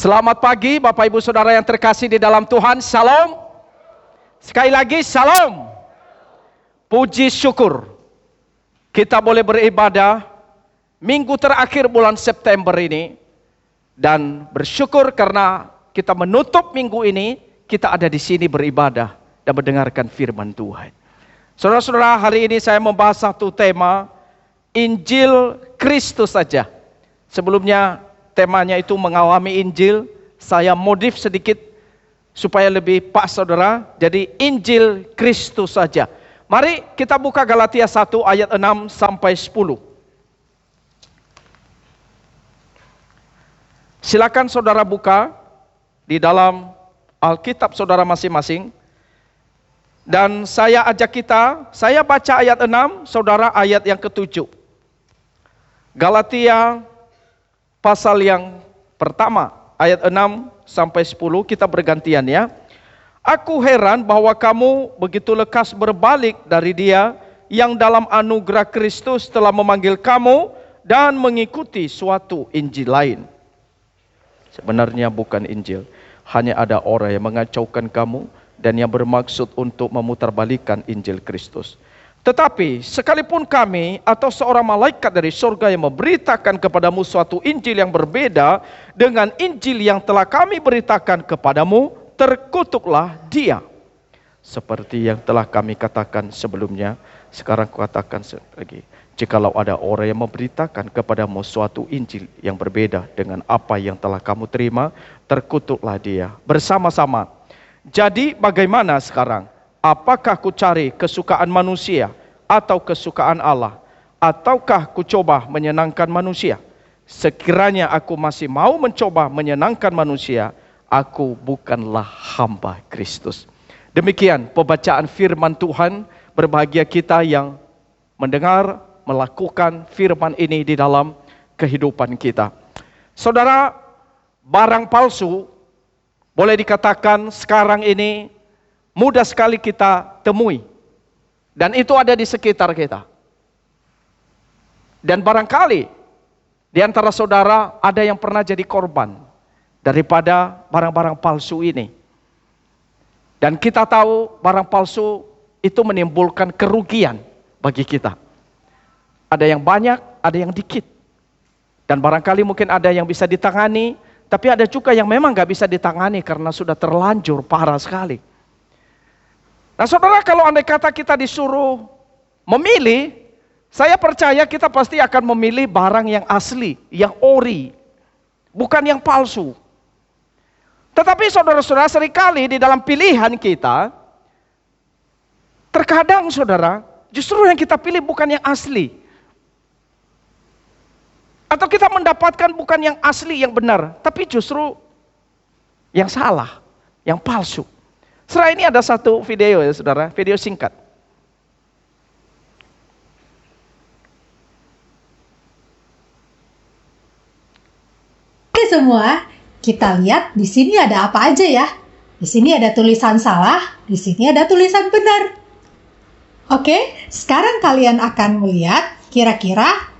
Selamat pagi Bapak Ibu Saudara yang terkasih di dalam Tuhan. Salam. Sekali lagi salam. Puji syukur kita boleh beribadah minggu terakhir bulan September ini. Dan bersyukur karena kita menutup minggu ini, kita ada di sini beribadah dan mendengarkan firman Tuhan. Saudara-saudara, hari ini saya membahas satu tema, Injil Kristus saja. Sebelumnya temanya itu mengalami Injil, saya modif sedikit supaya lebih pas saudara. Jadi Injil Kristus saja. Mari kita buka Galatia 1 ayat 6 sampai 10. Silakan saudara buka di dalam Alkitab saudara masing-masing. Dan saya ajak saya baca ayat 6, saudara ayat yang ke-7. Galatia pasal yang pertama, ayat 6 sampai 10, kita bergantian ya. Aku heran bahwa kamu begitu lekas berbalik dari Dia yang dalam anugerah Kristus telah memanggil kamu dan mengikuti suatu Injil lain. Sebenarnya bukan Injil, hanya ada orang yang mengacaukan kamu dan yang bermaksud untuk memutarbalikkan Injil Kristus. Tetapi sekalipun kami atau seorang malaikat dari surga yang memberitakan kepadamu suatu Injil yang berbeda dengan Injil yang telah kami beritakan kepadamu, terkutuklah dia. Seperti yang telah kami katakan sebelumnya, sekarang kukatakan lagi. Jikalau ada orang yang memberitakan kepadamu suatu Injil yang berbeda dengan apa yang telah kamu terima, terkutuklah dia. Bersama-sama. Jadi bagaimana sekarang? Apakah ku cari kesukaan manusia atau kesukaan Allah? Ataukah ku coba menyenangkan manusia? Sekiranya aku masih mau mencoba menyenangkan manusia, aku bukanlah hamba Kristus. Demikian pembacaan firman Tuhan. Berbahagia kita yang mendengar, melakukan firman ini di dalam kehidupan kita. Saudara, barang palsu boleh dikatakan sekarang ini mudah sekali kita temui. Dan itu ada di sekitar kita. Dan barangkali di antara saudara ada yang pernah jadi korban daripada barang-barang palsu ini. Dan kita tahu barang palsu itu menimbulkan kerugian bagi kita. Ada yang banyak, ada yang dikit. Dan barangkali mungkin ada yang bisa ditangani, tapi ada juga yang memang gak bisa ditangani karena sudah terlanjur parah sekali. Nah saudara, kalau andai kata kita disuruh memilih, saya percaya kita pasti akan memilih barang yang asli, yang ori, bukan yang palsu. Tetapi saudara-saudara, seringkali di dalam pilihan kita, terkadang saudara, justru yang kita pilih bukan yang asli. Atau kita mendapatkan bukan yang asli, yang benar, tapi justru yang salah, yang palsu. Setelah ini ada satu video ya saudara, video singkat. Oke semua, kita lihat di sini ada apa aja ya. Di sini ada tulisan salah, di sini ada tulisan benar. Oke, sekarang kalian akan melihat kira-kira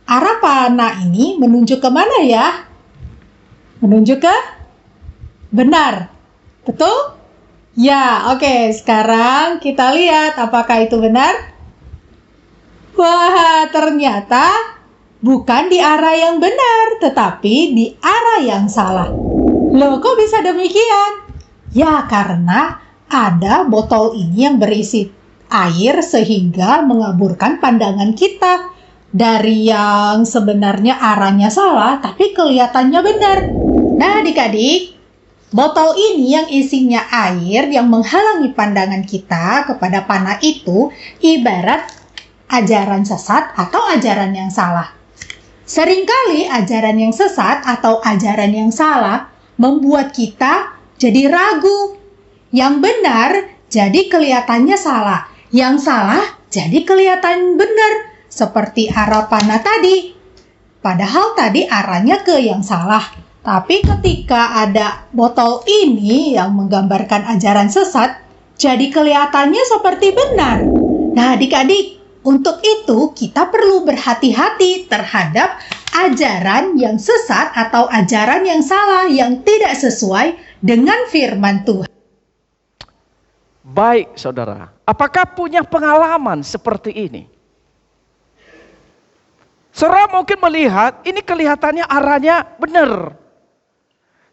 arah panah ini menunjuk ke mana ya? Menunjuk ke benar. Betul? Ya, oke. Sekarang kita lihat apakah itu benar? Wah, ternyata bukan di arah yang benar, tetapi di arah yang salah. Loh, kok bisa demikian? Ya, karena ada botol ini yang berisi air sehingga mengaburkan pandangan kita. Dari yang sebenarnya arahnya salah, tapi kelihatannya benar. Nah, adik-adik, botol ini yang isinya air yang menghalangi pandangan kita kepada panah itu ibarat ajaran sesat atau ajaran yang salah. Seringkali ajaran yang sesat atau ajaran yang salah membuat kita jadi ragu. Yang benar jadi kelihatannya salah, yang salah jadi kelihatan benar. Seperti arah panah tadi. Padahal tadi arahnya ke yang salah. Tapi ketika ada botol ini yang menggambarkan ajaran sesat, jadi kelihatannya seperti benar. Nah adik-adik, untuk itu kita perlu berhati-hati terhadap ajaran yang sesat atau ajaran yang salah yang tidak sesuai dengan firman Tuhan. Baik, saudara. Apakah punya pengalaman seperti ini? Saudara mungkin melihat, ini kelihatannya arahnya benar.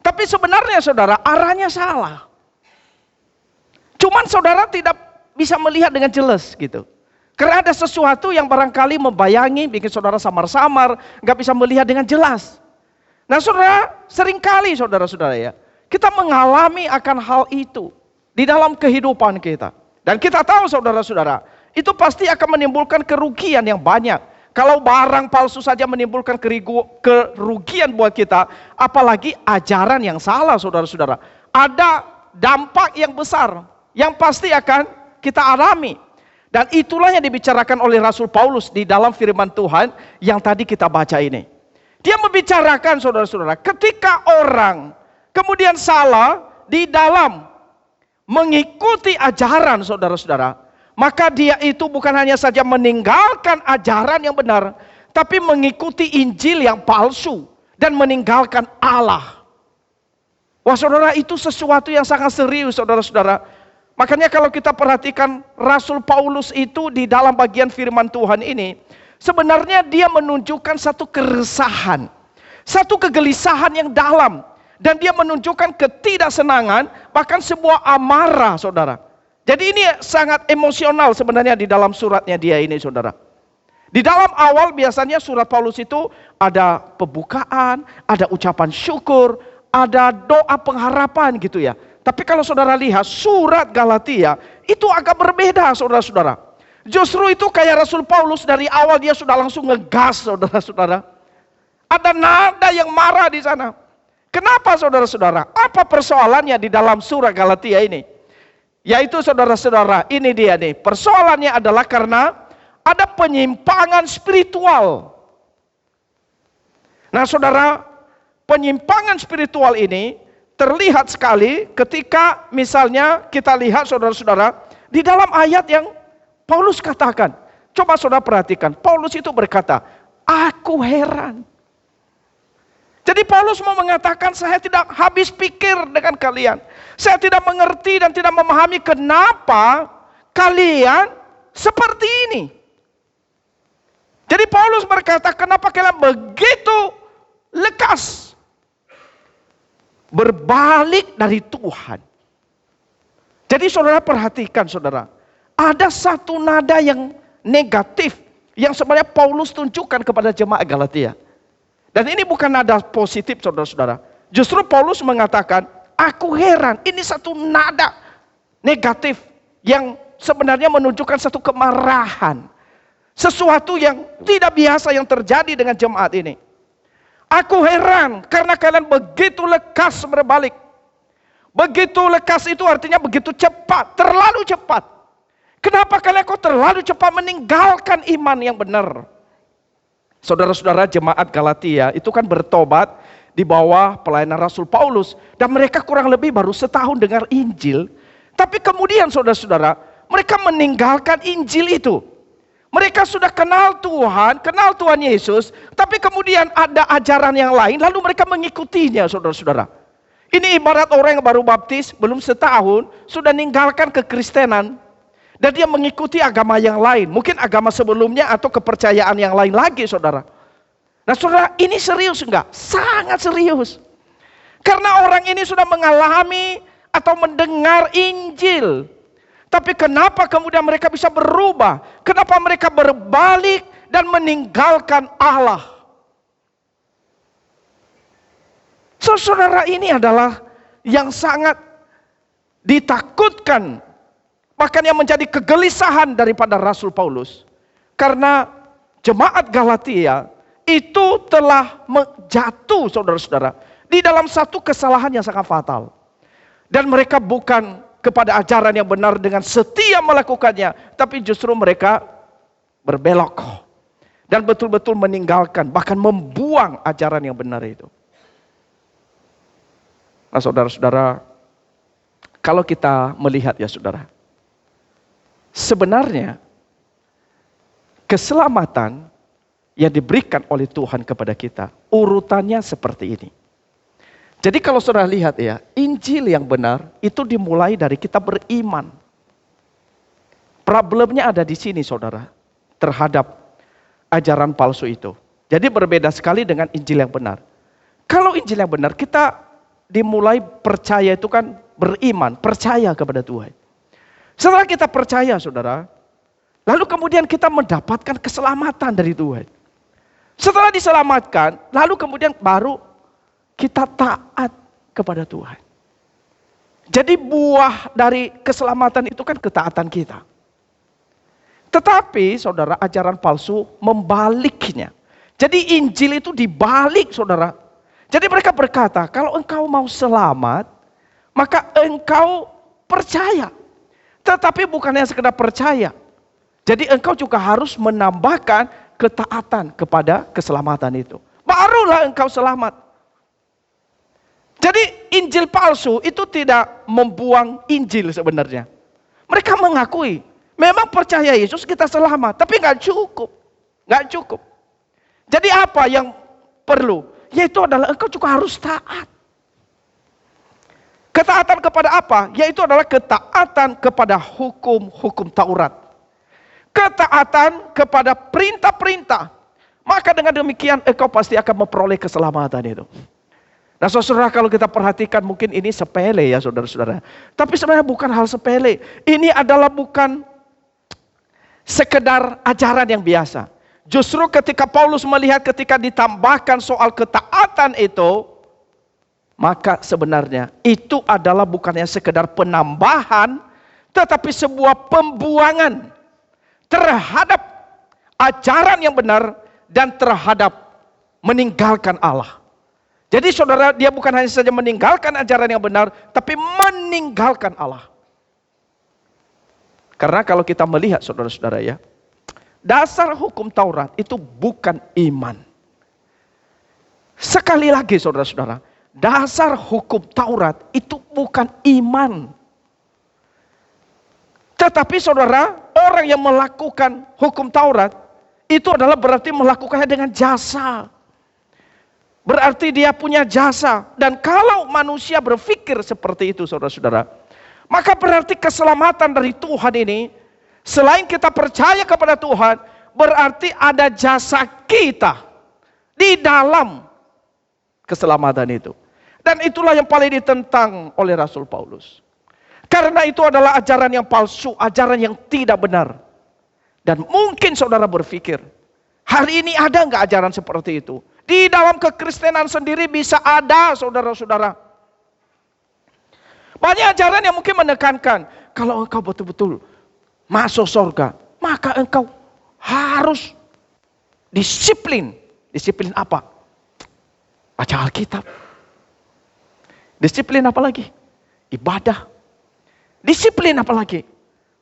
Tapi sebenarnya saudara, arahnya salah. Cuman saudara tidak bisa melihat dengan jelas gitu. Karena ada sesuatu yang barangkali membayangi, bikin saudara samar-samar, gak bisa melihat dengan jelas. Nah saudara, seringkali saudara-saudara ya, kita mengalami akan hal itu di dalam kehidupan kita. Dan kita tahu saudara-saudara, itu pasti akan menimbulkan kerugian yang banyak. Kalau barang palsu saja menimbulkan kerugian buat kita, apalagi ajaran yang salah saudara-saudara. Ada dampak yang besar, yang pasti akan kita alami. Dan itulah yang dibicarakan oleh Rasul Paulus di dalam firman Tuhan yang tadi kita baca ini. Dia membicarakan saudara-saudara, ketika orang kemudian salah di dalam mengikuti ajaran saudara-saudara, maka dia itu bukan hanya saja meninggalkan ajaran yang benar, tapi mengikuti Injil yang palsu dan meninggalkan Allah. Wah saudara, itu sesuatu yang sangat serius saudara-saudara. Makanya kalau kita perhatikan Rasul Paulus itu di dalam bagian firman Tuhan ini, sebenarnya dia menunjukkan satu keresahan, satu kegelisahan yang dalam. Dan dia menunjukkan ketidaksenangan, bahkan sebuah amarah saudara. Jadi ini sangat emosional sebenarnya di dalam suratnya dia ini saudara. Di dalam awal biasanya surat Paulus itu ada pembukaan, ada ucapan syukur, ada doa pengharapan gitu ya. Tapi kalau saudara lihat surat Galatia itu agak berbeda saudara-saudara. Justru itu kayak Rasul Paulus dari awal dia sudah langsung ngegas saudara-saudara. Ada nada yang marah di sana. Kenapa saudara-saudara? Apa persoalannya di dalam surat Galatia ini? Yaitu saudara-saudara, ini dia nih. Persoalannya adalah karena ada penyimpangan spiritual. Nah saudara, penyimpangan spiritual ini terlihat sekali ketika misalnya kita lihat saudara-saudara di dalam ayat yang Paulus katakan. Coba saudara perhatikan, Paulus itu berkata, aku heran. Jadi Paulus mau mengatakan, saya tidak habis pikir dengan kalian. Saya tidak mengerti dan tidak memahami kenapa kalian seperti ini. Jadi Paulus berkata, kenapa kalian begitu lekas berbalik dari Tuhan. Jadi saudara perhatikan saudara, ada satu nada yang negatif yang sebenarnya Paulus tunjukkan kepada jemaat Galatia. Dan ini bukan nada positif saudara-saudara. Justru Paulus mengatakan, aku heran, ini satu nada negatif yang sebenarnya menunjukkan satu kemarahan. Sesuatu yang tidak biasa yang terjadi dengan jemaat ini. Aku heran karena kalian begitu lekas berbalik. Begitu lekas itu artinya begitu cepat, terlalu cepat. Kenapa kalian kok terlalu cepat meninggalkan iman yang benar? Saudara-saudara jemaat Galatia itu kan bertobat di bawah pelayanan Rasul Paulus. Dan mereka kurang lebih baru setahun dengar Injil. Tapi kemudian saudara-saudara, mereka meninggalkan Injil itu. Mereka sudah kenal Tuhan Yesus. Tapi kemudian ada ajaran yang lain, lalu mereka mengikutinya saudara-saudara. Ini ibarat orang yang baru baptis, belum setahun, sudah meninggalkan kekristenan. Dan dia mengikuti agama yang lain. Mungkin agama sebelumnya atau kepercayaan yang lain lagi saudara. Nah saudara, ini serius enggak? Sangat serius. Karena orang ini sudah mengalami atau mendengar Injil. Tapi kenapa kemudian mereka bisa berubah? Kenapa mereka berbalik dan meninggalkan Allah? Saudara, ini adalah yang sangat ditakutkan. Bahkan yang menjadi kegelisahan daripada Rasul Paulus. Karena jemaat Galatia itu telah jatuh saudara-saudara. Di dalam satu kesalahan yang sangat fatal. Dan mereka bukan kepada ajaran yang benar dengan setia melakukannya. Tapi justru mereka berbelok. Dan betul-betul meninggalkan, bahkan membuang ajaran yang benar itu. Nah saudara-saudara, kalau kita melihat ya saudara. Sebenarnya keselamatan yang diberikan oleh Tuhan kepada kita. Urutannya seperti ini. Jadi kalau saudara lihat ya, Injil yang benar itu dimulai dari kita beriman. Problemnya ada di sini saudara, terhadap ajaran palsu itu. Jadi berbeda sekali dengan Injil yang benar. Kalau Injil yang benar, kita dimulai percaya itu kan beriman, percaya kepada Tuhan. Setelah kita percaya saudara, lalu kemudian kita mendapatkan keselamatan dari Tuhan. Setelah diselamatkan, lalu kemudian baru kita taat kepada Tuhan. Jadi buah dari keselamatan itu kan ketaatan kita. Tetapi saudara, ajaran palsu membaliknya. Jadi Injil itu dibalik saudara. Jadi mereka berkata, kalau engkau mau selamat, maka engkau percaya. Tetapi bukannya sekedar percaya. Jadi engkau juga harus menambahkan ketaatan kepada keselamatan itu. Barulah engkau selamat. Jadi Injil palsu itu tidak membuang Injil sebenarnya. Mereka mengakui, memang percaya Yesus kita selamat, tapi nggak cukup. Nggak cukup. Jadi apa yang perlu? Yaitu adalah engkau juga harus taat. Ketaatan kepada apa? Yaitu adalah ketaatan kepada hukum-hukum Taurat. Ketaatan kepada perintah-perintah. Maka dengan demikian engkau pasti akan memperoleh keselamatan itu. Nah saudara, kalau kita perhatikan mungkin ini sepele ya saudara-saudara. Tapi sebenarnya bukan hal sepele. Ini adalah bukan sekedar ajaran yang biasa. Justru ketika Paulus melihat ketika ditambahkan soal ketaatan itu, maka sebenarnya itu adalah bukannya sekedar penambahan, tetapi sebuah pembuangan terhadap ajaran yang benar dan terhadap meninggalkan Allah. Jadi saudara, dia bukan hanya saja meninggalkan ajaran yang benar, tapi meninggalkan Allah. Karena kalau kita melihat saudara-saudara ya, dasar hukum Taurat itu bukan iman. Sekali lagi saudara-saudara, dasar hukum Taurat itu bukan iman. Tetapi saudara, orang yang melakukan hukum Taurat itu adalah berarti melakukannya dengan jasa. Berarti dia punya jasa. Dan kalau manusia berpikir seperti itu saudara-saudara, maka berarti keselamatan dari Tuhan ini, selain kita percaya kepada Tuhan, berarti ada jasa kita di dalam keselamatan itu. Dan itulah yang paling ditentang oleh Rasul Paulus. Karena itu adalah ajaran yang palsu, ajaran yang tidak benar. Dan mungkin saudara berpikir, hari ini ada nggak ajaran seperti itu? Di dalam kekristenan sendiri bisa ada saudara-saudara. Banyak ajaran yang mungkin menekankan, kalau engkau betul-betul masuk surga, maka engkau harus disiplin. Disiplin apa? Baca Alkitab. Disiplin apa lagi? Ibadah. Disiplin apa lagi?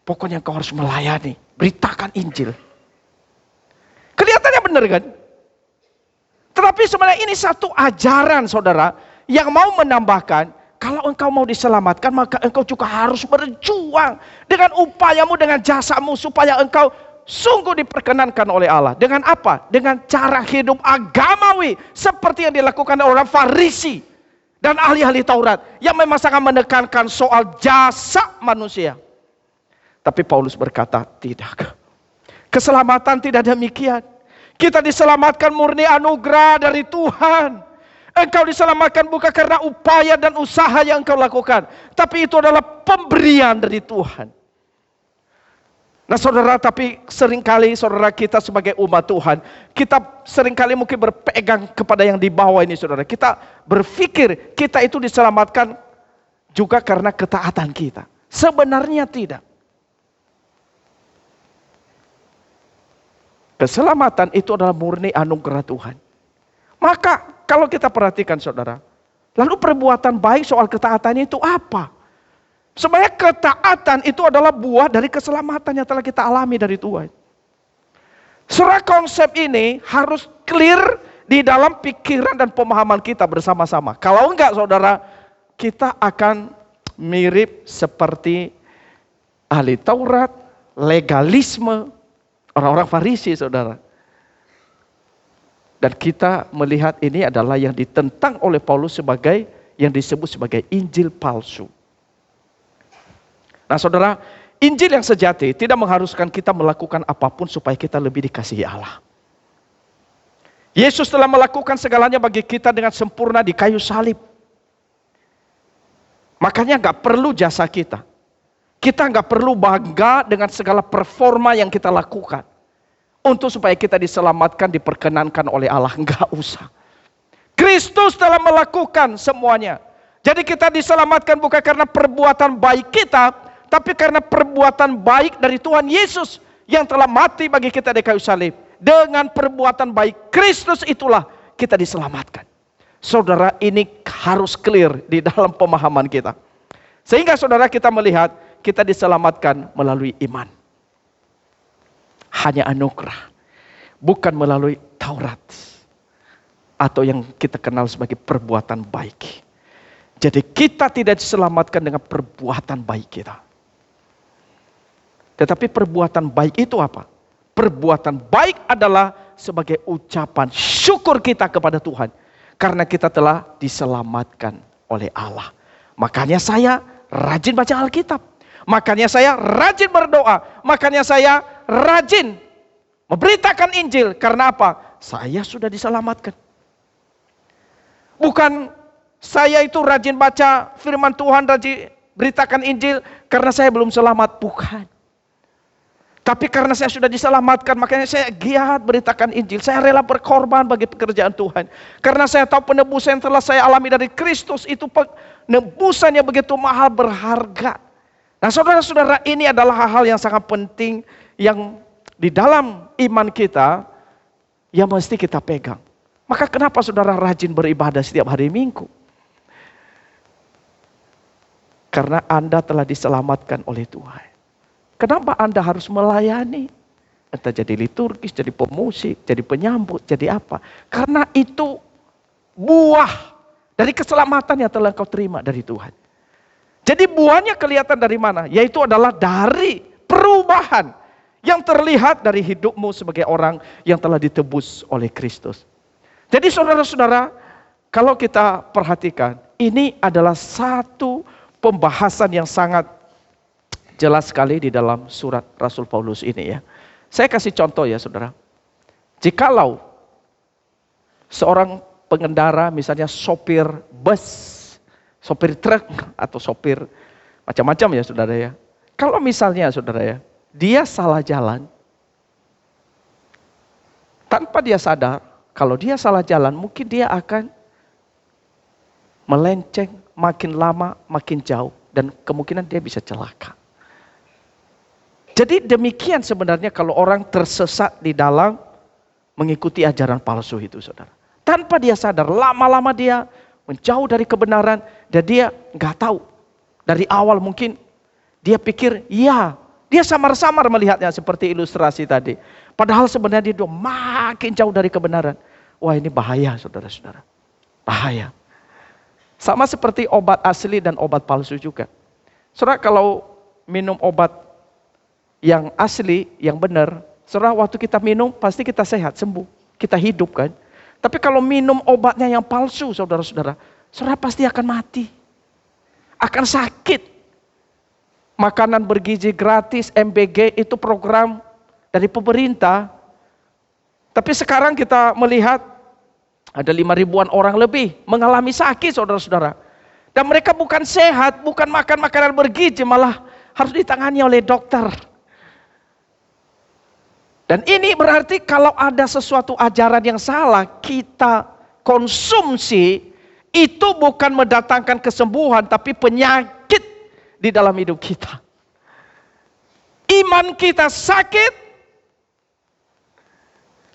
Pokoknya engkau harus melayani, beritakan Injil. Kelihatannya benar kan? Tetapi sebenarnya ini satu ajaran saudara, yang mau menambahkan, kalau engkau mau diselamatkan, maka engkau juga harus berjuang dengan upayamu, dengan jasamu, supaya engkau sungguh diperkenankan oleh Allah. Dengan apa? Dengan cara hidup agamawi, seperti yang dilakukan oleh orang Farisi dan ahli-ahli Taurat, yang memang sangat menekankan soal jasa manusia. Tapi Paulus berkata, tidak. Keselamatan tidak demikian. Kita diselamatkan murni anugerah dari Tuhan. Engkau diselamatkan bukan karena upaya dan usaha yang engkau lakukan, tapi itu adalah pemberian dari Tuhan. Nah saudara, tapi seringkali saudara, kita sebagai umat Tuhan, kita seringkali mungkin berpegang kepada yang di bawah ini saudara. Kita berpikir kita itu diselamatkan juga karena ketaatan kita. Sebenarnya tidak. Keselamatan itu adalah murni anugerah Tuhan. Maka kalau kita perhatikan saudara, lalu perbuatan baik soal ketaatan itu apa? Sebenarnya ketaatan itu adalah buah dari keselamatan yang telah kita alami dari Tuhan. Surah konsep ini harus clear di dalam pikiran dan pemahaman kita bersama-sama. Kalau enggak saudara, kita akan mirip seperti ahli Taurat, legalisme, orang-orang Farisi saudara. Dan kita melihat ini adalah yang ditentang oleh Paulus sebagai yang disebut sebagai Injil palsu. Nah saudara, Injil yang sejati tidak mengharuskan kita melakukan apapun supaya kita lebih dikasihi Allah. Yesus telah melakukan segalanya bagi kita dengan sempurna di kayu salib. Makanya gak perlu jasa kita. Kita gak perlu bangga dengan segala performa yang kita lakukan. Untuk supaya kita diselamatkan, diperkenankan oleh Allah. Enggak usah. Kristus telah melakukan semuanya. Jadi kita diselamatkan bukan karena perbuatan baik kita, tapi karena perbuatan baik dari Tuhan Yesus yang telah mati bagi kita di kayu salib. Dengan perbuatan baik Kristus itulah kita diselamatkan. Saudara, ini harus clear di dalam pemahaman kita. Sehingga saudara kita melihat kita diselamatkan melalui iman. Hanya anugerah, bukan melalui Taurat atau yang kita kenal sebagai perbuatan baik. Jadi kita tidak diselamatkan dengan perbuatan baik kita. Tetapi perbuatan baik itu apa? Perbuatan baik adalah sebagai ucapan syukur kita kepada Tuhan karena kita telah diselamatkan oleh Allah. Makanya saya rajin baca Alkitab. Makanya saya rajin berdoa. Makanya saya rajin memberitakan Injil. Karena apa? Saya sudah diselamatkan. Bukan saya itu rajin baca firman Tuhan, rajin beritakan Injil karena saya belum selamat. Bukan. Tapi karena saya sudah diselamatkan, makanya saya giat beritakan Injil. Saya rela berkorban bagi pekerjaan Tuhan. Karena saya tahu penebusan yang telah saya alami dari Kristus itu penebusan yang begitu mahal, berharga. Nah saudara-saudara, ini adalah hal-hal yang sangat penting yang di dalam iman kita yang mesti kita pegang. Maka kenapa saudara rajin beribadah setiap hari Minggu? Karena Anda telah diselamatkan oleh Tuhan. Kenapa Anda harus melayani? Entah jadi liturgis, jadi pemusik, jadi penyambut, jadi apa? Karena itu buah dari keselamatan yang telah kau terima dari Tuhan. Jadi buahnya kelihatan dari mana? Yaitu adalah dari perubahan yang terlihat dari hidupmu sebagai orang yang telah ditebus oleh Kristus. Jadi saudara-saudara, kalau kita perhatikan, ini adalah satu pembahasan yang sangat jelas sekali di dalam surat Rasul Paulus ini ya. Saya kasih contoh ya saudara. Jikalau seorang pengendara misalnya sopir bus, sopir truk atau sopir macam-macam ya saudara ya. Kalau misalnya saudara ya, dia salah jalan, tanpa dia sadar, kalau dia salah jalan mungkin dia akan melenceng makin lama makin jauh dan kemungkinan dia bisa celaka. Jadi demikian sebenarnya kalau orang tersesat di dalam mengikuti ajaran palsu itu saudara. Tanpa dia sadar, lama-lama dia menjauh dari kebenaran dan dia nggak tahu. Dari awal mungkin dia pikir, ya dia samar-samar melihatnya seperti ilustrasi tadi. Padahal sebenarnya dia makin jauh dari kebenaran. Wah ini bahaya saudara-saudara. Bahaya. Sama seperti obat asli dan obat palsu juga. Saudara kalau minum obat yang asli, yang benar, saudara waktu kita minum pasti kita sehat, sembuh. Kita hidup kan. Tapi kalau minum obatnya yang palsu saudara-saudara, saudara pasti akan mati. Akan sakit. Makanan bergizi gratis, MBG itu program dari pemerintah. Tapi sekarang kita melihat ada 5.000-an orang lebih mengalami sakit saudara-saudara. Dan mereka bukan sehat, bukan makan makanan bergizi, malah harus ditangani oleh dokter. Dan ini berarti kalau ada sesuatu ajaran yang salah kita konsumsi, itu bukan mendatangkan kesembuhan tapi penyakit di dalam hidup kita. Iman kita sakit,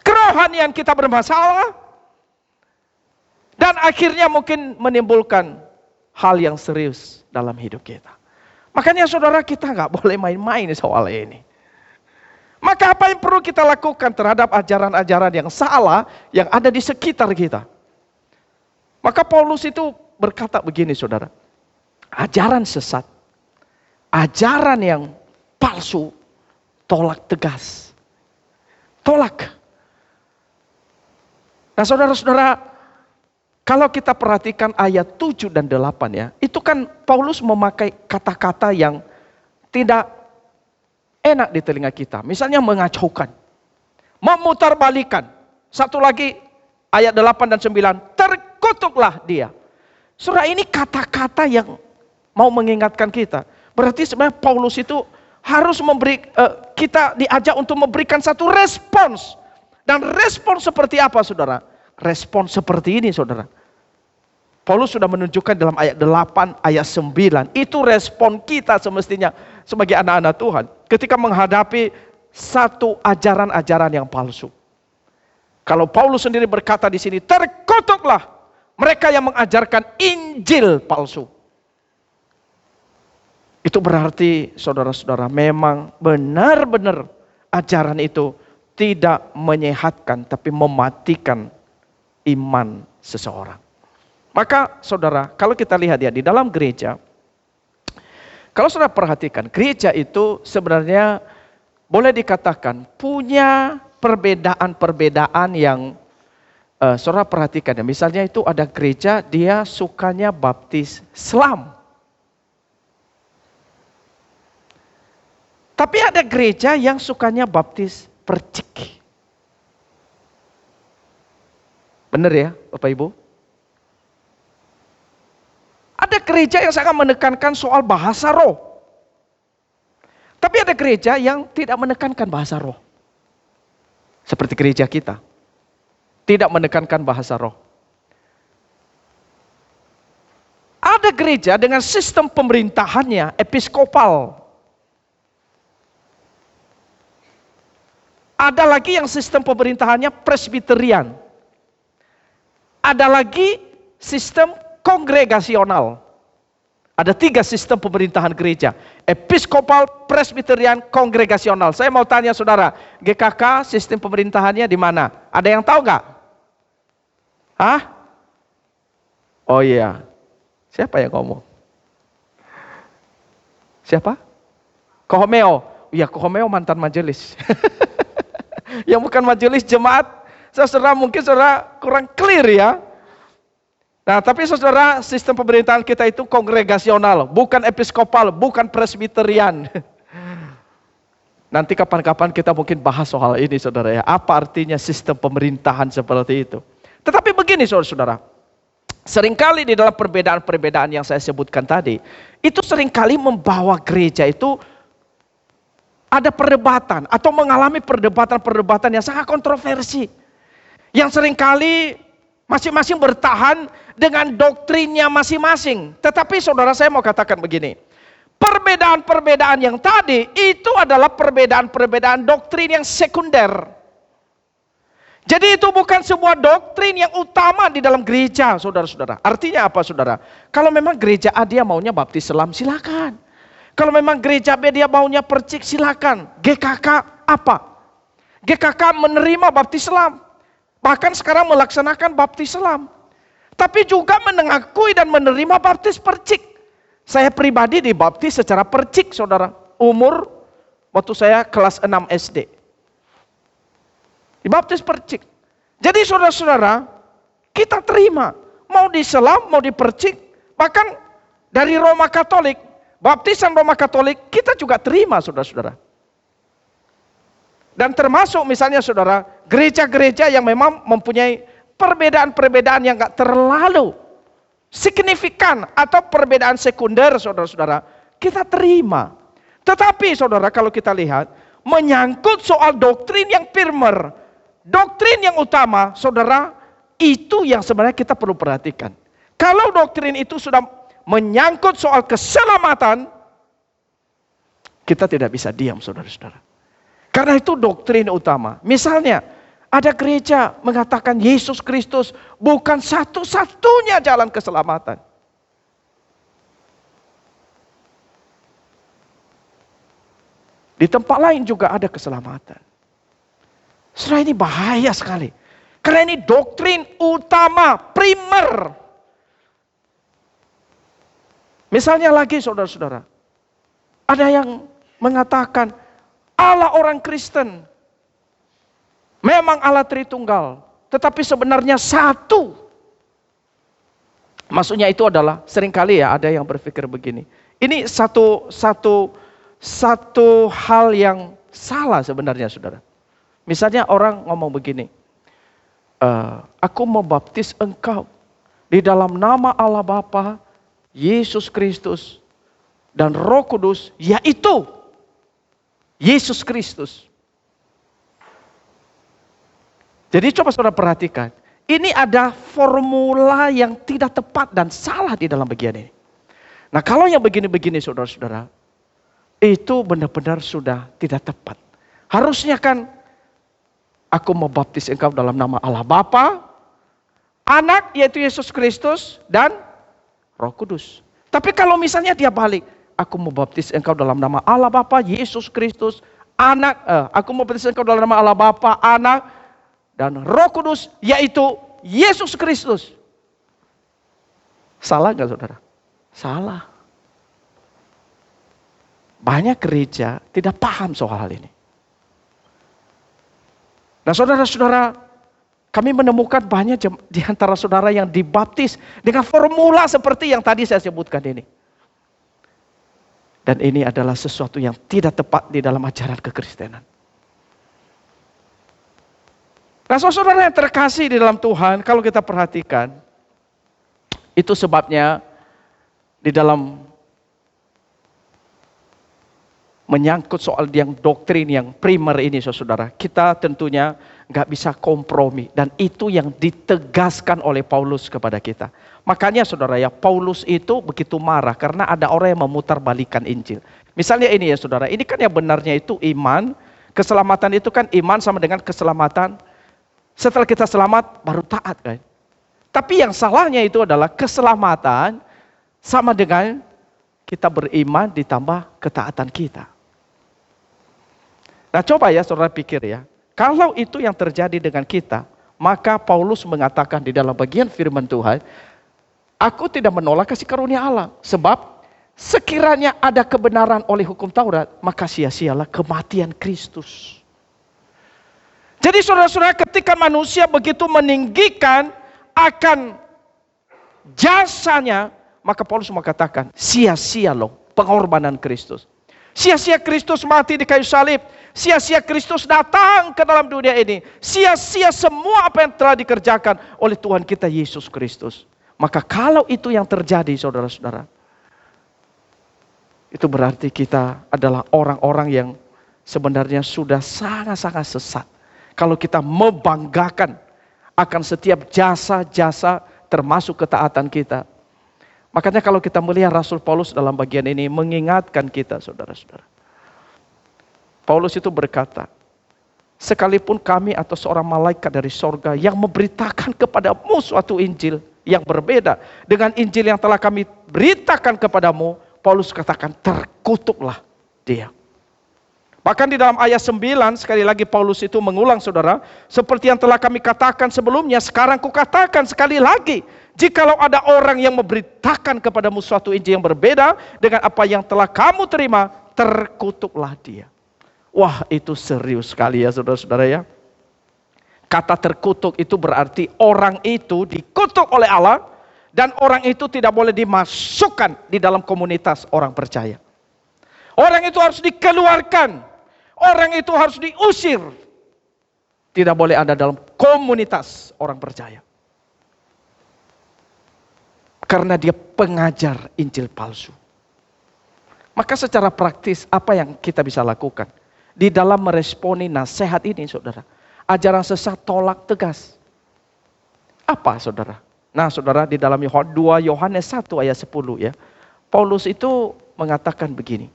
kerohanian kita bermasalah, dan akhirnya mungkin menimbulkan hal yang serius dalam hidup kita. Makanya saudara kita nggak boleh main-main soal ini. Maka apa yang perlu kita lakukan terhadap ajaran-ajaran yang salah yang ada di sekitar kita? Maka Paulus itu berkata begini saudara. Ajaran sesat, ajaran yang palsu, tolak tegas. Tolak. Nah saudara-saudara, kalau kita perhatikan ayat 7 dan 8 ya, itu kan Paulus memakai kata-kata yang tidak enak di telinga kita. Misalnya mengacaukan, memutarbalikan. Satu lagi ayat 8 dan 9, terkutuklah dia. Saudara, ini kata-kata yang mau mengingatkan kita. Berarti sebenarnya Paulus itu harus kita diajak untuk memberikan satu respons. Dan respons seperti apa saudara? Respons seperti ini saudara. Paulus sudah menunjukkan dalam ayat 8, ayat 9. Itu respon kita semestinya sebagai anak-anak Tuhan. Ketika menghadapi satu ajaran-ajaran yang palsu. Kalau Paulus sendiri berkata di sini, terkutuklah mereka yang mengajarkan Injil palsu. Itu berarti saudara-saudara memang benar-benar ajaran itu tidak menyehatkan tapi mematikan iman seseorang. Maka saudara, kalau kita lihat ya di dalam gereja, kalau saudara perhatikan, gereja itu sebenarnya boleh dikatakan punya perbedaan-perbedaan yang saudara perhatikan ya. Misalnya itu ada gereja dia sukanya baptis selam. Tapi ada gereja yang sukanya baptis percik. Benar ya Bapak Ibu? Ada gereja yang sangat menekankan soal bahasa roh. Tapi ada gereja yang tidak menekankan bahasa roh. Seperti gereja kita. Tidak menekankan bahasa roh. Ada gereja dengan sistem pemerintahannya episkopal. Ada lagi yang sistem pemerintahannya presbiterian. Ada lagi sistem kongregasional. Ada 3 sistem pemerintahan gereja. Episkopal, presbiterian, kongregasional. Saya mau tanya saudara, GKK sistem pemerintahannya di mana? Ada yang tahu nggak? Hah? Oh iya. Siapa yang ngomong? Siapa? Kohomeo. Iya, Kohomeo mantan majelis. Yang bukan majelis jemaat, saudara mungkin saudara kurang clear ya. Nah, tapi saudara, sistem pemerintahan kita itu kongregasional, bukan episkopal, bukan presbiterian. Nanti kapan-kapan kita mungkin bahas soal ini saudara ya. Apa artinya sistem pemerintahan seperti itu? Tetapi begini saudara-saudara, seringkali di dalam perbedaan-perbedaan yang saya sebutkan tadi, itu seringkali membawa gereja itu ada perdebatan atau mengalami perdebatan-perdebatan yang sangat kontroversi. Yang seringkali masing-masing bertahan dengan doktrinnya masing-masing. Tetapi saudara, saya mau katakan begini. Perbedaan-perbedaan yang tadi itu adalah perbedaan-perbedaan doktrin yang sekunder. Jadi itu bukan sebuah doktrin yang utama di dalam gereja, saudara-saudara. Artinya apa saudara? Kalau memang gereja A dia maunya baptis selam, silakan. Kalau memang gereja B dia maunya percik, silakan. GKK apa? GKK menerima baptis selam. Bahkan sekarang melaksanakan baptis selam. Tapi juga mengakui dan menerima baptis percik. Saya pribadi dibaptis secara percik saudara. Umur waktu saya kelas 6 SD. Dibaptis percik. Jadi saudara-saudara, kita terima. Mau diselam, mau dipercik. Bahkan dari Roma Katolik, baptisan Roma Katolik kita juga terima saudara-saudara. Dan termasuk misalnya saudara, gereja-gereja yang memang mempunyai perbedaan-perbedaan yang gak terlalu signifikan atau perbedaan sekunder saudara-saudara, kita terima. Tetapi saudara, kalau kita lihat menyangkut soal doktrin yang primer, doktrin yang utama saudara, itu yang sebenarnya kita perlu perhatikan. Kalau doktrin itu sudah menyangkut soal keselamatan, kita tidak bisa diam saudara-saudara. Karena itu doktrin utama. Misalnya, ada gereja mengatakan Yesus Kristus bukan satu-satunya jalan keselamatan. Di tempat lain juga ada keselamatan. Saudara, ini bahaya sekali. Karena ini doktrin utama, primer. Misalnya lagi saudara-saudara, ada yang mengatakan Allah orang Kristen memang Allah Tritunggal, tetapi sebenarnya satu. Maksudnya itu adalah, seringkali ya ada yang berpikir begini. Ini satu hal yang salah sebenarnya, saudara. Misalnya orang ngomong begini, aku membaptis engkau di dalam nama Allah Bapa, Yesus Kristus, dan Roh Kudus, yaitu Yesus Kristus. Jadi coba saudara perhatikan, ini ada formula yang tidak tepat dan salah di dalam bagian ini. Nah kalau yang begini-begini saudara-saudara, itu benar-benar sudah tidak tepat. Harusnya kan, aku membaptis engkau dalam nama Allah Bapa, Anak yaitu Yesus Kristus, dan Roh Kudus. Tapi kalau misalnya dia balik, aku membaptis engkau dalam nama Allah Bapa, Yesus Kristus, Anak, aku membaptis engkau dalam nama Allah Bapa, Anak, dan Roh Kudus, yaitu Yesus Kristus. Salah nggak saudara? Salah. Banyak gereja tidak paham soal hal ini. Nah saudara-saudara, kami menemukan banyak di antara saudara yang dibaptis dengan formula seperti yang tadi saya sebutkan ini. Dan ini adalah sesuatu yang tidak tepat di dalam ajaran kekristenan. Nah saudara yang terkasih di dalam Tuhan, kalau kita perhatikan, itu sebabnya di dalam menyangkut soal yang doktrin yang primer ini saudara, kita tentunya nggak bisa kompromi. Dan itu yang ditegaskan oleh Paulus kepada kita. Makanya saudara ya, Paulus itu begitu marah karena ada orang yang memutarbalikan Injil. Misalnya ini ya saudara, ini kan yang benarnya itu iman, keselamatan itu kan iman sama dengan keselamatan. Setelah kita selamat baru taat kan. Tapi yang salahnya itu adalah keselamatan sama dengan kita beriman ditambah ketaatan kita. Nah coba ya saudara pikir ya, kalau itu yang terjadi dengan kita, maka Paulus mengatakan di dalam bagian firman Tuhan, aku tidak menolak kasih karunia Allah, sebab sekiranya ada kebenaran oleh hukum Taurat, maka sia-sialah kematian Kristus. Jadi saudara-saudara, ketika manusia begitu meninggikan akan jasanya, maka Paulus mengatakan, sia-sia loh pengorbanan Kristus. Sia-sia Kristus mati di kayu salib. Sia-sia Kristus datang ke dalam dunia ini. Sia-sia semua apa yang telah dikerjakan oleh Tuhan kita Yesus Kristus. Maka kalau itu yang terjadi saudara-saudara, itu berarti kita adalah orang-orang yang sebenarnya sudah sangat-sangat sesat. Kalau kita membanggakan akan setiap jasa-jasa termasuk ketaatan kita. Makanya kalau kita melihat Rasul Paulus dalam bagian ini mengingatkan kita saudara-saudara. Paulus itu berkata, sekalipun kami atau seorang malaikat dari sorga yang memberitakan kepadamu suatu Injil yang berbeda dengan Injil yang telah kami beritakan kepadamu, Paulus katakan terkutuklah dia. Bahkan di dalam ayat 9 sekali lagi Paulus itu mengulang saudara, seperti yang telah kami katakan sebelumnya, sekarang kukatakan sekali lagi, jikalau ada orang yang memberitakan kepadamu suatu Injil yang berbeda dengan apa yang telah kamu terima, terkutuklah dia. Wah itu serius sekali ya saudara-saudara ya. Kata terkutuk itu berarti orang itu dikutuk oleh Allah dan orang itu tidak boleh dimasukkan di dalam komunitas orang percaya. Orang itu harus dikeluarkan. Orang itu harus diusir. Tidak boleh ada dalam komunitas orang percaya. Karena dia pengajar Injil palsu. Maka secara praktis apa yang kita bisa lakukan? Di dalam meresponi nasihat ini saudara. Ajaran sesat tolak tegas. Apa saudara? Nah saudara di dalam 2 Yohanes 1 ayat 10 ya. Paulus itu mengatakan begini.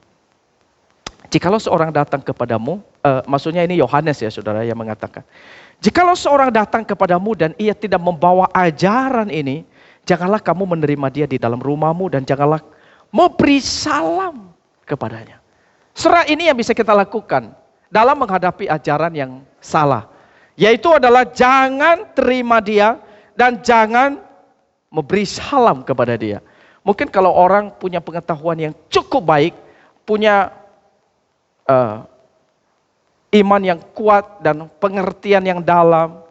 Jikalau seorang datang kepadamu, maksudnya ini Yohanes ya saudara yang mengatakan. Jikalau seorang datang kepadamu dan ia tidak membawa ajaran ini, janganlah kamu menerima dia di dalam rumahmu dan janganlah memberi salam kepadanya. Saudara ini yang bisa kita lakukan dalam menghadapi ajaran yang salah. Yaitu adalah jangan terima dia dan jangan memberi salam kepada dia. Mungkin kalau orang punya pengetahuan yang cukup baik, punya iman yang kuat dan pengertian yang dalam,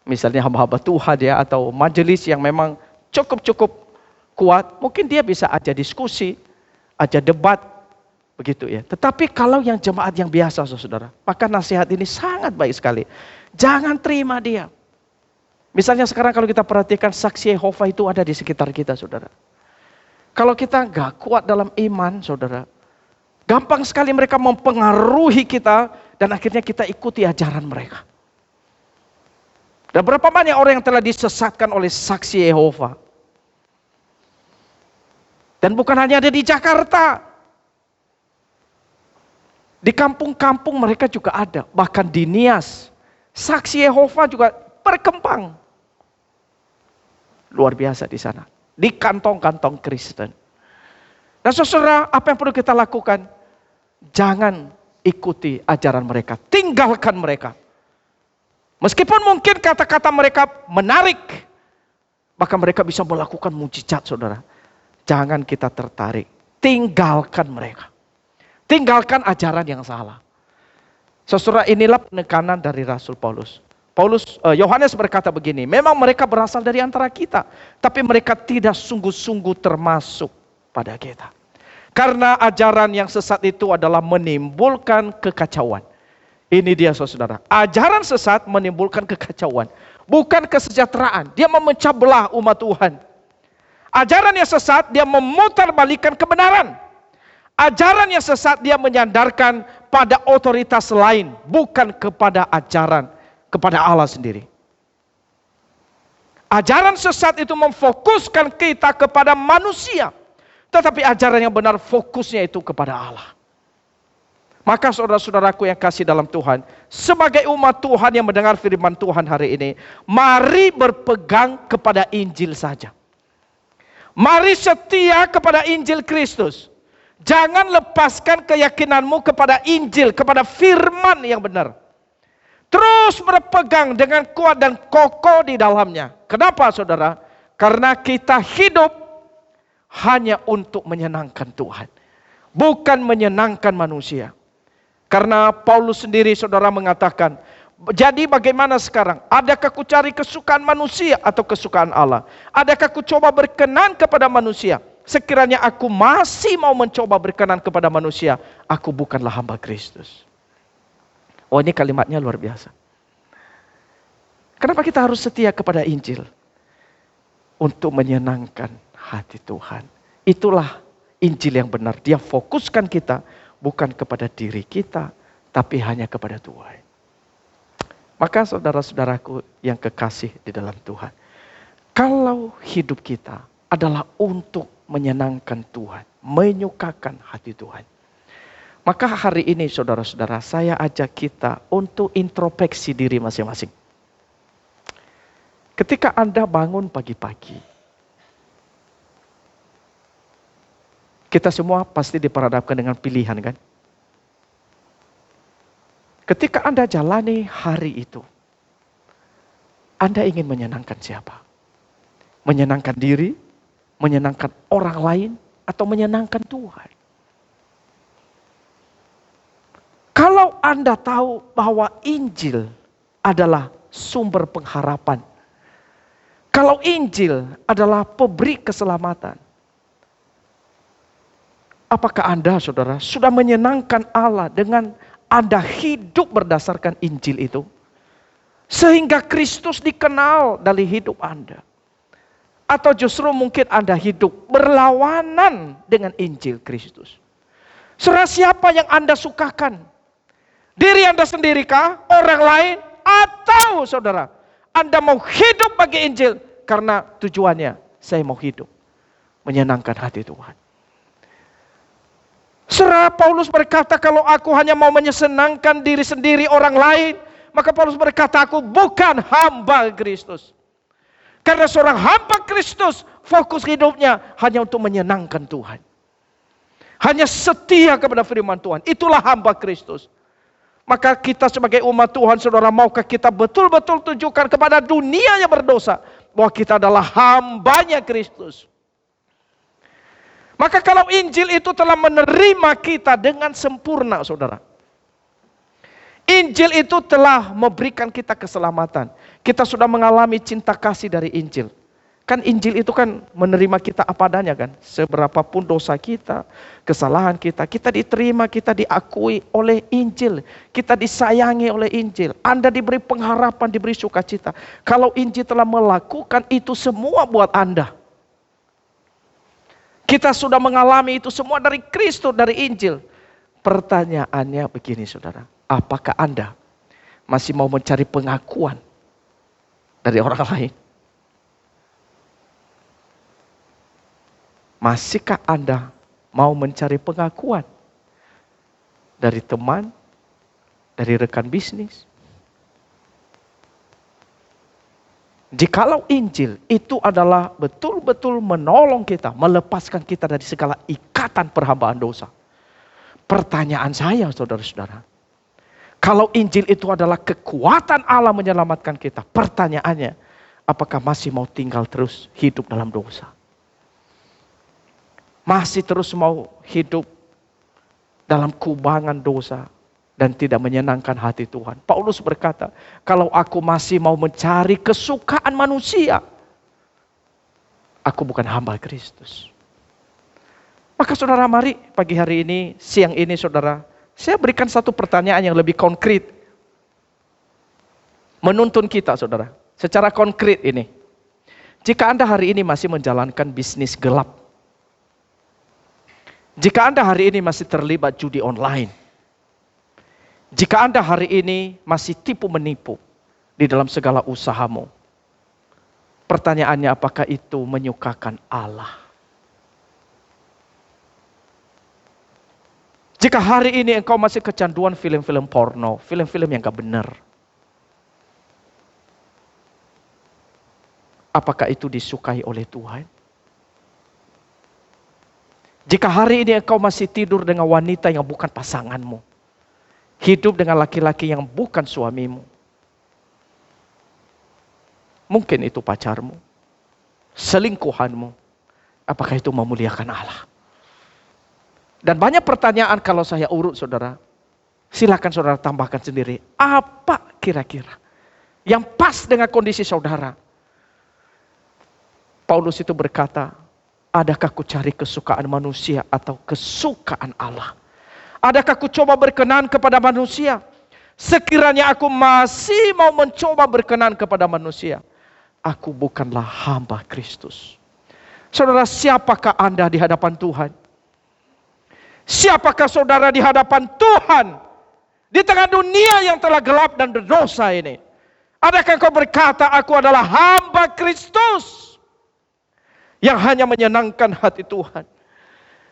Misalnya hamba-hamba Tuhan ya, atau majelis yang memang cukup kuat, mungkin dia bisa aja diskusi, aja debat, begitu ya. Tetapi kalau yang jemaat yang biasa, saudara, maka nasihat ini sangat baik sekali. Jangan terima dia. Misalnya sekarang kalau kita perhatikan saksi Yehova itu ada di sekitar kita, saudara. Kalau kita nggak kuat dalam iman, saudara, gampang sekali mereka mempengaruhi kita dan akhirnya kita ikuti ajaran mereka. Dan berapa banyak orang yang telah disesatkan oleh saksi Yehova. Dan bukan hanya ada di Jakarta. Di kampung-kampung mereka juga ada. Bahkan di Nias, saksi Yehova juga berkembang. Luar biasa di sana. Di kantong-kantong Kristen. Dan saudara, apa yang perlu kita lakukan? Jangan ikuti ajaran mereka. Tinggalkan mereka. Meskipun mungkin kata-kata mereka menarik. Bahkan mereka bisa melakukan mujizat, saudara. Jangan kita tertarik. Tinggalkan mereka. Tinggalkan ajaran yang salah. Saudara, inilah penekanan dari Rasul Paulus. Yohanes berkata begini, memang mereka berasal dari antara kita, tapi mereka tidak sungguh-sungguh termasuk pada kita. Karena ajaran yang sesat itu adalah menimbulkan kekacauan. Ini dia saudara, ajaran sesat menimbulkan kekacauan, bukan kesejahteraan. Dia memecah belah umat Tuhan. Ajaran yang sesat, dia memutarbalikkan kebenaran. Ajaran yang sesat, dia menyandarkan pada otoritas lain, bukan kepada ajaran, kepada Allah sendiri. Ajaran sesat itu memfokuskan kita kepada manusia. Tetapi ajaran yang benar fokusnya itu kepada Allah. Maka saudara-saudaraku yang kasih dalam Tuhan, sebagai umat Tuhan yang mendengar firman Tuhan hari ini, mari berpegang kepada Injil saja. Mari setia kepada Injil Kristus. Jangan lepaskan keyakinanmu kepada Injil, kepada firman yang benar. Terus berpegang dengan kuat dan kokoh di dalamnya. Kenapa saudara? Karena kita hidup hanya untuk menyenangkan Tuhan. Bukan menyenangkan manusia. Karena Paulus sendiri saudara mengatakan, jadi bagaimana sekarang? Adakah ku cari kesukaan manusia atau kesukaan Allah? Adakah ku coba berkenan kepada manusia? Sekiranya aku masih mau mencoba berkenan kepada manusia, aku bukanlah hamba Kristus. Oh, ini kalimatnya luar biasa. Kenapa kita harus setia kepada Injil? Untuk menyenangkan hati Tuhan. Itulah Injil yang benar. Dia fokuskan kita bukan kepada diri kita, tapi hanya kepada Tuhan. Maka saudara-saudaraku yang kekasih di dalam Tuhan, kalau hidup kita adalah untuk menyenangkan Tuhan, menyukakan hati Tuhan, maka hari ini saudara-saudara, saya ajak kita untuk introspeksi diri masing-masing. Ketika Anda bangun pagi-pagi, kita semua pasti diperhadapkan dengan pilihan, kan? Ketika Anda jalani hari itu, Anda ingin menyenangkan siapa? Menyenangkan diri, menyenangkan orang lain, atau menyenangkan Tuhan? Kalau Anda tahu bahwa Injil adalah sumber pengharapan, kalau Injil adalah pemberi keselamatan, apakah Anda, saudara, sudah menyenangkan Allah dengan Anda hidup berdasarkan Injil itu? Sehingga Kristus dikenal dari hidup Anda. Atau justru mungkin Anda hidup berlawanan dengan Injil Kristus? Saudara, siapa yang Anda sukakan? Diri Anda sendirikah? Orang lain? Atau saudara, Anda mau hidup bagi Injil karena tujuannya saya mau hidup menyenangkan hati Tuhan? Saudara, Paulus berkata, kalau aku hanya mau menyenangkan diri sendiri, orang lain, maka Paulus berkata, aku bukan hamba Kristus. Karena seorang hamba Kristus, fokus hidupnya hanya untuk menyenangkan Tuhan. Hanya setia kepada firman Tuhan. Itulah hamba Kristus. Maka kita sebagai umat Tuhan, saudara, maukah kita betul-betul tunjukkan kepada dunia yang berdosa bahwa kita adalah hambanya Kristus? Maka kalau Injil itu telah menerima kita dengan sempurna, saudara. Injil itu telah memberikan kita keselamatan. Kita sudah mengalami cinta kasih dari Injil. Kan Injil itu kan menerima kita apa adanya kan. Seberapapun dosa kita, kesalahan kita, kita diterima, kita diakui oleh Injil. Kita disayangi oleh Injil. Anda diberi pengharapan, diberi sukacita. Kalau Injil telah melakukan itu semua buat Anda. Kita sudah mengalami itu semua dari Kristus, dari Injil. Pertanyaannya begini saudara. Apakah Anda masih mau mencari pengakuan dari orang lain? Masihkah Anda mau mencari pengakuan dari teman, dari rekan bisnis? Jikalau Injil itu adalah betul-betul menolong kita, melepaskan kita dari segala ikatan perhambaan dosa. Pertanyaan saya saudara-saudara, kalau Injil itu adalah kekuatan Allah menyelamatkan kita, pertanyaannya, apakah masih mau tinggal terus hidup dalam dosa? Masih terus mau hidup dalam kubangan dosa dan tidak menyenangkan hati Tuhan. Paulus berkata, kalau aku masih mau mencari kesukaan manusia, aku bukan hamba Kristus. Maka saudara, mari pagi hari ini, siang ini saudara, saya berikan satu pertanyaan yang lebih konkret. Menuntun kita saudara, secara konkret ini. Jika Anda hari ini masih menjalankan bisnis gelap, jika Anda hari ini masih terlibat judi online, jika Anda hari ini masih tipu menipu di dalam segala usahamu, pertanyaannya apakah itu menyukakan Allah? Jika hari ini engkau masih kecanduan film-film porno, film-film yang gak benar, apakah itu disukai oleh Tuhan? Jika hari ini engkau masih tidur dengan wanita yang bukan pasanganmu, hidup dengan laki-laki yang bukan suamimu, mungkin itu pacarmu, selingkuhanmu, apakah itu memuliakan Allah? Dan banyak pertanyaan kalau saya urut saudara, silakan saudara tambahkan sendiri, apa kira-kira yang pas dengan kondisi saudara? Paulus itu berkata, adakah ku cari kesukaan manusia atau kesukaan Allah? Adakah ku coba berkenan kepada manusia? Sekiranya aku masih mau mencoba berkenan kepada manusia, aku bukanlah hamba Kristus. Saudara, siapakah Anda di hadapan Tuhan? Siapakah saudara di hadapan Tuhan? Di tengah dunia yang telah gelap dan berdosa ini. Adakah kau berkata, aku adalah hamba Kristus yang hanya menyenangkan hati Tuhan?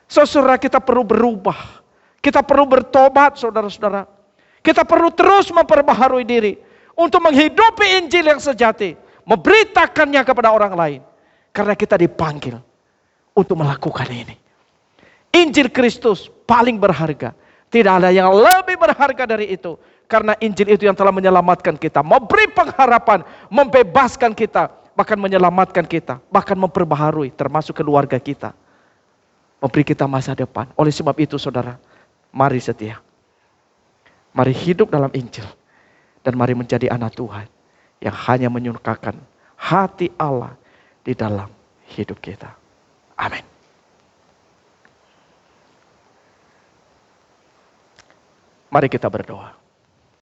Saudara, kita perlu berubah. Kita perlu bertobat saudara-saudara. Kita perlu terus memperbaharui diri untuk menghidupi Injil yang sejati, memberitakannya kepada orang lain. Karena kita dipanggil untuk melakukan ini. Injil Kristus paling berharga. Tidak ada yang lebih berharga dari itu. Karena Injil itu yang telah menyelamatkan kita, memberi pengharapan, membebaskan kita, bahkan menyelamatkan kita, bahkan memperbaharui termasuk keluarga kita, memberi kita masa depan. Oleh sebab itu saudara, mari setia, mari hidup dalam Injil, dan mari menjadi anak Tuhan yang hanya menyukakan hati Allah di dalam hidup kita. Amin. Mari kita berdoa.